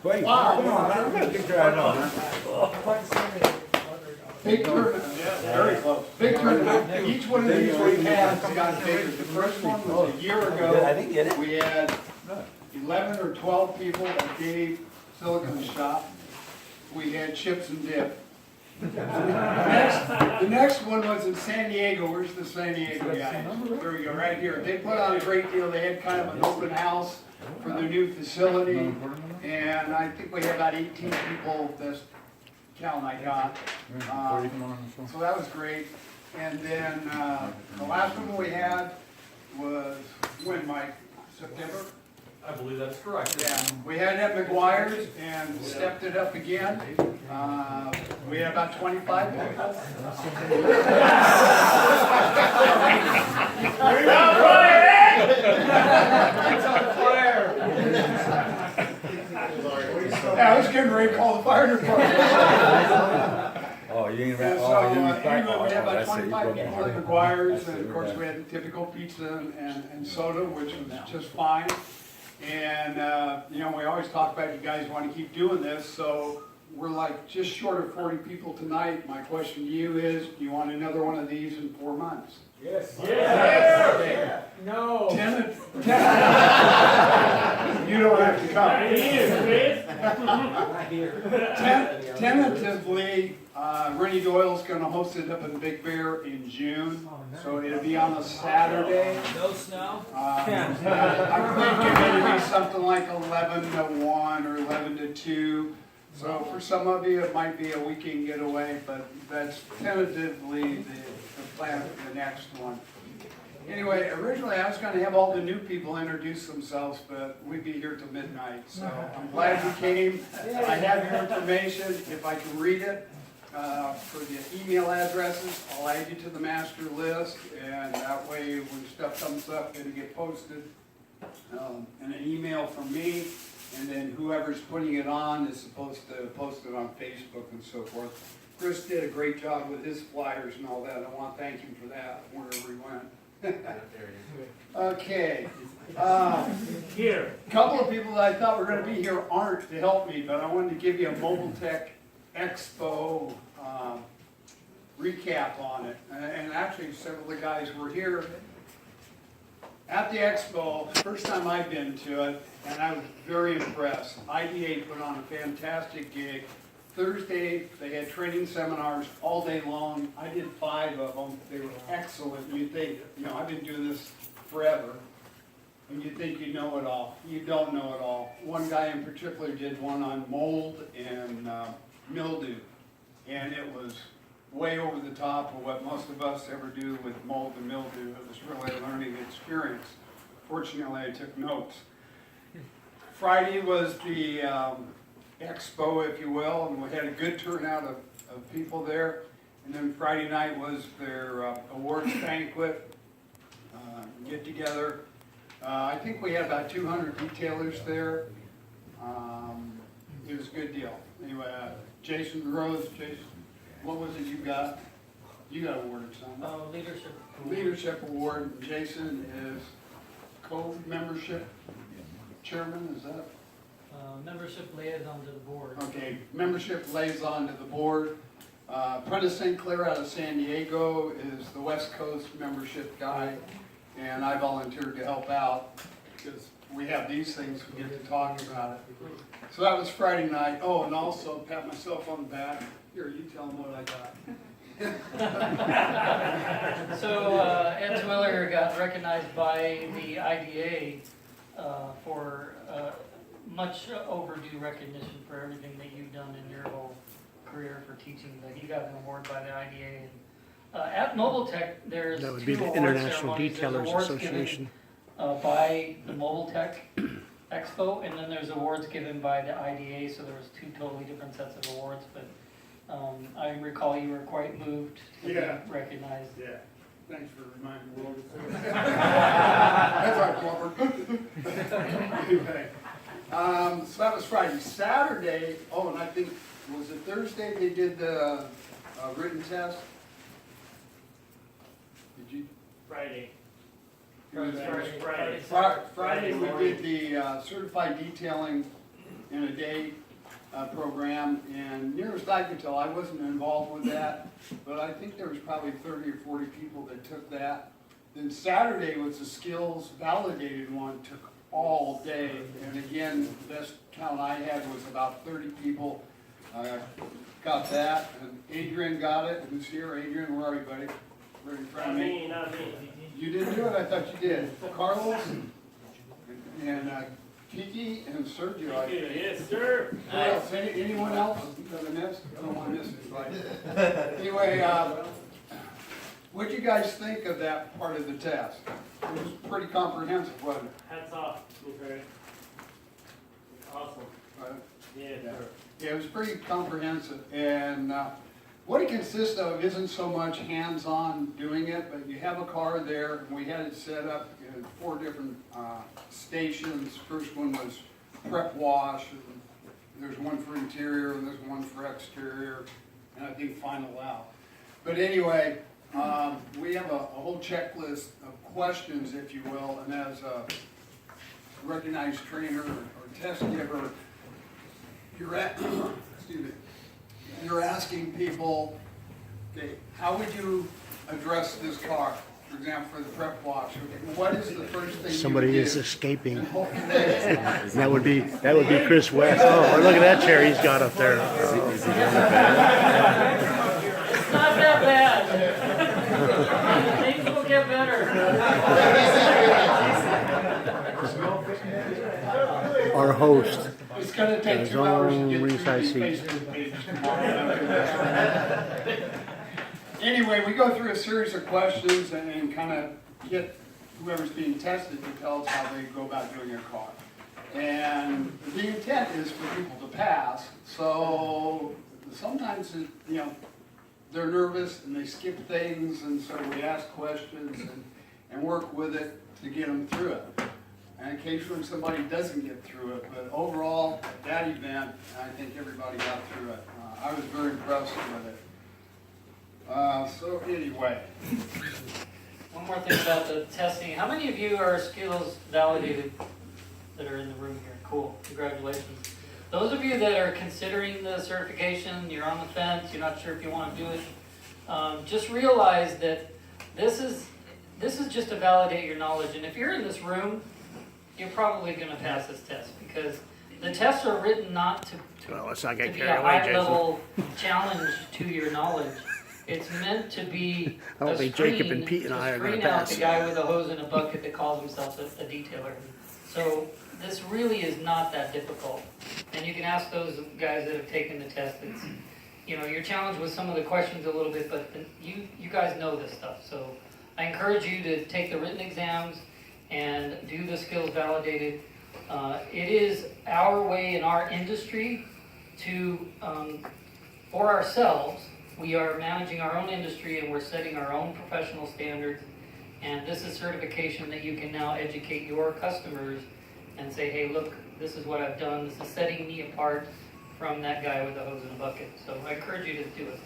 Wait, Wow. come on, I'm gonna get that on. Big turnout. Very close. Big turnout. Each one of these we've had has gotten bigger. The first one was a year ago. I didn't get it. We had 11 or 12 people at Dave Silicon's shop. We had chips and dip. The next one was in San Diego. Where's the San Diego guys? There we go, right here. They put on a great deal. They had kind of an open house for their new facility. And I think we had about 18 people this count I got. So that was great. And then the last one we had was when, Mike? September? I believe that's correct. Yeah, we had it at McGuire's and stepped it up again. We had about 25 people. Yeah, I was getting ready to call the fire department. Oh, you ain't And right. so, Oh, you ain't right. anyway, we had about That's it, you 25 broke my people at heart. McGuire's, and of course we had the typical pizza and soda, which was just fine. And, you know, we always talk about you guys want to keep doing this, so we're like just short of 40 people tonight. My question to you is, do you want another one of these in 4 months? Yes. Yeah. No. You don't have to come. Not here. Tentatively, Rennie Doyle's going to host it up in Big Bear in June, so it'll be on a Saturday. No snow? I'm thinking it'll be something like 11 to 1 or 11 to 2. So for some of you, it might be a weekend getaway, but that's tentatively the plan for the next one. Anyway, originally I was going to have all the new people introduce themselves, but we'd be here till midnight. So I'm glad you came. I have your information. If I can read it for the email addresses, I'll add you to the master list, and that way when stuff comes up, it'll get posted. And an email from me, and then whoever's putting it on is supposed to post it on Facebook and so forth. Chris did a great job with his flyers and all that. I want to thank him for that wherever he went. Okay. Here. A couple of people that I thought were going to be here aren't to help me, but I wanted to give you a Mobile Tech Expo recap on it. And actually, several of the guys were here at the expo. First time I've been to it, and I was very impressed. IDA put on a fantastic gig. Thursday, they had training seminars all day long. I did 5 of them. They were excellent. You think, you know, I've been doing this forever, and you think you know it all. You don't know it all. One guy in particular did one on mold and mildew, and it was way over the top of what most of us ever do with mold and mildew. It was really a learning experience. Fortunately, I took notes. Friday was the expo, if you will, and we had a good turnout of people there. And then Friday night was their awards banquet, get together. I think we had about 200 retailers there. It was a good deal. Anyway, Jason Rose, Jason, what was it you got? You got awarded something. Leadership. Leadership award. Jason is co-membership chairman, is that? Membership liaison to the board. Okay, membership liaison to the board. Prentice St. Clair out of San Diego is the West Coast membership guy, and I volunteered to help out because we have these things, we get to talk about it. So that was Friday night. Oh, and also pat myself on the back. Here, you tell them what I got. So Ed Terwilliger got recognized by the IDA for much overdue recognition for everything that you've done in your whole career for teaching. He got an award by the IDA. And, at Mobile Tech, there's That would two be the award International ceremonies. There's Detailers awards given, Association. by the Mobile Tech Expo, and then there's awards given by the IDA. So there was 2 totally different sets of awards. But I recall you were quite moved to be recognized. Yeah. Thanks for reminding me. That's right, Robert. Anyway. So that was Friday. Saturday, oh, and I think, was it Thursday they did the written test? Did you? Friday. Friday. Friday. Friday we did the certified detailing in a day program, and near as I can tell, I wasn't involved with that, but I think there was probably 30 or 40 people that took that. Then Saturday was the skills validated one, took all day, and again, the best count I had was about 30 people got that, and Adrian got it. Who's here? Adrian, where are you, buddy? Right in front of me. Not me. You didn't do it? I thought you did. Carlos and Kiki and Sergio. Yes, sir. Who else? Anyone else that I missed? I don't want to miss it, right? Anyway, what'd you guys think of that part of the test? It was pretty comprehensive, wasn't it? Hats off. Okay. Awesome. Right? Yeah, Yeah. sir. Yeah, it was pretty comprehensive, and what it consists of isn't so much hands-on doing it, but you have a car there, and we had it set up in 4 different stations. First one was prep wash, and there's one for interior, and there's one for exterior, and I think final out. But anyway, we have a whole checklist of questions, if you will, and as a recognized trainer or test giver, you're at, excuse me, you're asking people, okay, how would you address this car? For example, for the prep wash, okay, what is the first thing Somebody you would is do? escaping. And what can they- That would be Chris West. Oh, look at that chair he's got up there. It's not that bad. Things will get better. Our host. It's gonna take His 2 hours to own get through ringside these seat. Facebook pages tomorrow. Anyway, we go through a series of questions and kind of get whoever's being tested to tell us how they go about doing a car. And the intent is for people to pass, so sometimes, they're nervous and they skip things, and so we ask questions and work with it to get them through it. And occasionally somebody doesn't get through it, but overall, at that event, I think everybody got through it. I was very impressed with it. So anyway, One more thing about the testing. How many of you are skills validated that are in the room here? Cool, congratulations. Those of you that are considering the certification, you're on the fence, you're not sure if you want to do it, just realize that this is just to validate your knowledge. And if you're in this room, you're probably going to pass this test, because the tests are written not to Well, let's not get be carried a away, Jason. high-level challenge to your knowledge. It's meant to be I don't a think Jacob screen and Pete and to I are gonna screen out pass. the guy with a hose and a bucket that calls himself a detailer. So this really is not that difficult. And you can ask those guys that have taken the test. It's, you're challenged with some of the questions a little bit, but you guys know this stuff. So I encourage you to take the written exams and do the skills validated. It is our way in our industry to, for ourselves, we are managing our own industry and we're setting our own professional standards. And this is certification that you can now educate your customers and say, hey, look, this is what I've done. This is setting me apart from that guy with the hose and a bucket. So I encourage you to do it.